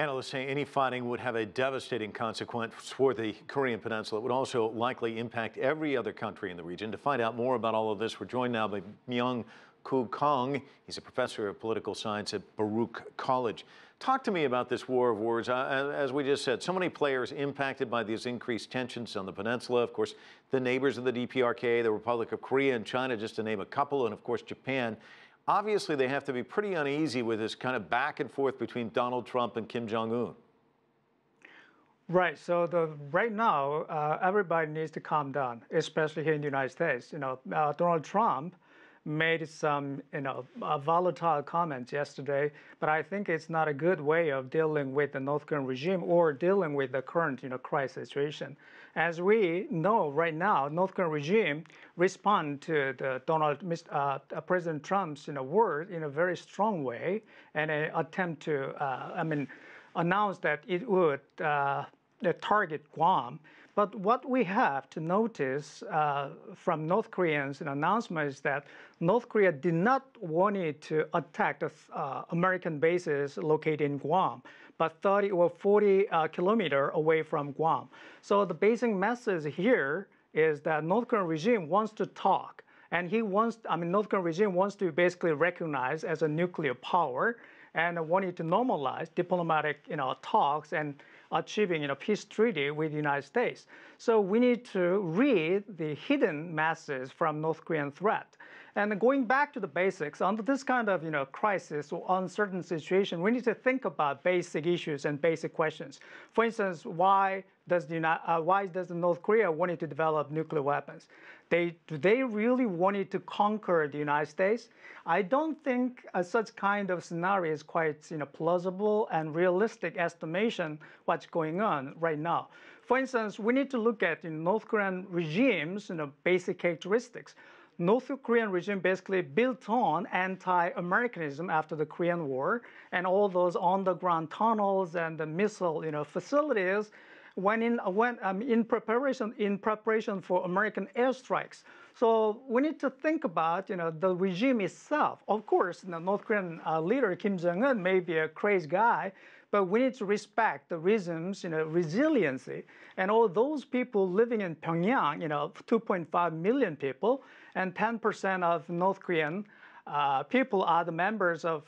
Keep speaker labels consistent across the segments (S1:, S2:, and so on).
S1: Analysts say any fighting would have a devastating consequence for the Korean Peninsula. It would also likely impact every other country in the region. To find out more about all of this, we're joined now by Myung-Koo Kang. He's a professor of political science at Baruch College. Talk to me about this war of words. As we just said, so many players impacted by these increased tensions on the peninsula. Of course, the neighbors of the DPRK, the Republic of Korea and China, just to name a couple, and of course, Japan. Obviously, they have to be pretty uneasy with this kind of back and forth between Donald Trump and Kim Jong-un.
S2: Right. So right now, everybody needs to calm down, especially here in the United States. Donald Trump made some, volatile comments yesterday, but I think it's not a good way of dealing with the North Korean regime or dealing with the current, crisis situation. As we know right now, North Korean regime respond to the President Trump's, word in a very strong way, and an attempt to, announce that it would target Guam. But what we have to notice from North Koreans' announcement is that North Korea did not want it to attack the American bases located in Guam, but 30 or 40 kilometers away from Guam. So the basic message here is that North Korean regime wants to talk, and North Korean regime wants to basically recognize as a nuclear power and wanted to normalize diplomatic, talks and achieving, peace treaty with the United States. So we need to read the hidden message from North Korean threat. And going back to the basics, under this kind of, crisis or uncertain situation, we need to think about basic issues and basic questions. For instance, why does North Korea want to develop nuclear weapons? Do they really want to conquer the United States? I don't think such kind of scenario is quite plausible and realistic estimation what's going on right now. For instance, we need to look at North Korean regime's basic characteristics. North Korean regime basically built on anti-Americanism after the Korean War, and all those underground tunnels and the missile facilities in preparation for American airstrikes. So we need to think about the regime itself. Of course, the North Korean leader Kim Jong-un may be a crazy guy, but we need to respect the regime's resiliency, and all those people living in Pyongyang, 2.5 million people, and 10% of North Korean people are the members of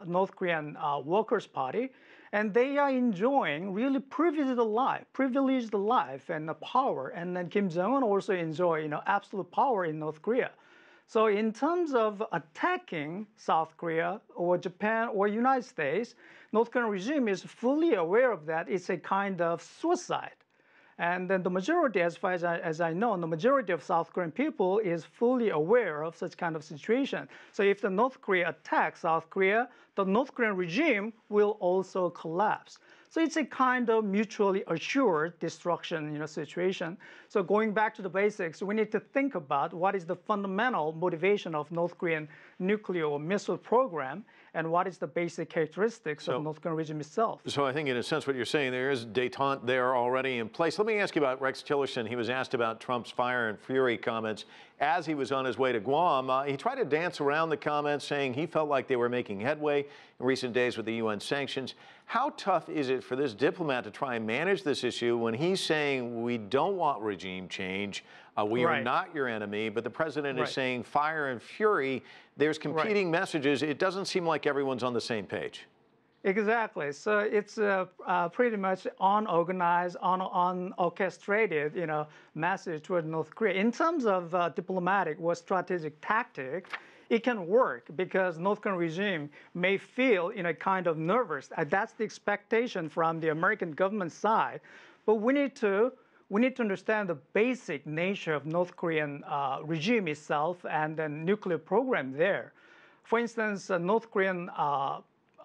S2: North Korean Workers' Party, and they are enjoying really privileged life and the power. And then Kim Jong-un also enjoy absolute power in North Korea. So in terms of attacking South Korea or Japan or United States, North Korean regime is fully aware of that. It's a kind of suicide. And then the majority, as far as I know, the majority of South Korean people is fully aware of such kind of situation. So if the North Korea attacks South Korea, the North Korean regime will also collapse. So it's a kind of mutually assured destruction, situation. So going back to the basics, we need to think about what is the fundamental motivation of North Korean nuclear or missile program, and what is the basic characteristics of North Korean regime itself.
S1: So I think in a sense what you're saying, there is détente there already in place. Let me ask you about Rex Tillerson. He was asked about Trump's fire and fury comments as he was on his way to Guam. He tried to dance around the comments, saying he felt like they were making headway in recent days with the UN sanctions. How tough is it for this diplomat to try and manage this issue when he's saying we don't want regime change, we are not your enemy, but the president is saying fire and fury? There's competing messages. It doesn't seem like everyone's on the same page.
S2: Exactly. So it's pretty much unorganized, unorchestrated, message toward North Korea. In terms of diplomatic or strategic tactic, it can work because North Korean regime may feel kind of nervous. That's the expectation from the American government side. But we need to understand the basic nature of North Korean regime itself and the nuclear program there. For instance, North Korean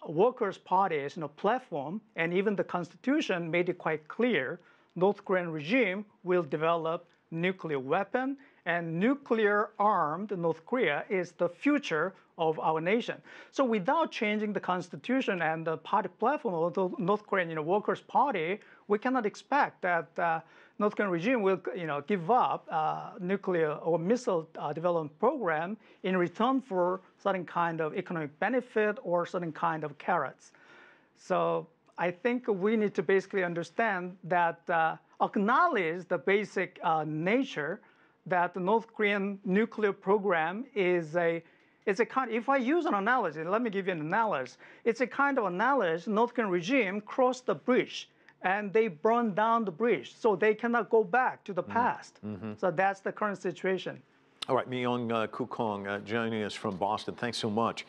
S2: Workers' Party's platform and even the Constitution made it quite clear North Korean regime will develop nuclear weapon, and nuclear-armed North Korea is the future of our nation. So without changing the Constitution and the party platform of the North Korean Workers' Party, we cannot expect that North Korean regime will give up nuclear or missile development program in return for certain kind of economic benefit or certain kind of carrots. So I think we need to basically understand that, acknowledge the basic nature that the North Korean nuclear program is a kind. If I use an analogy, let me give you an analogy. It's a kind of analogy. North Korean regime crossed the bridge and they burned down the bridge, so they cannot go back to the past. So that's the current situation.
S1: All right, Myung-Koo Kang joining us from Boston. Thanks so much.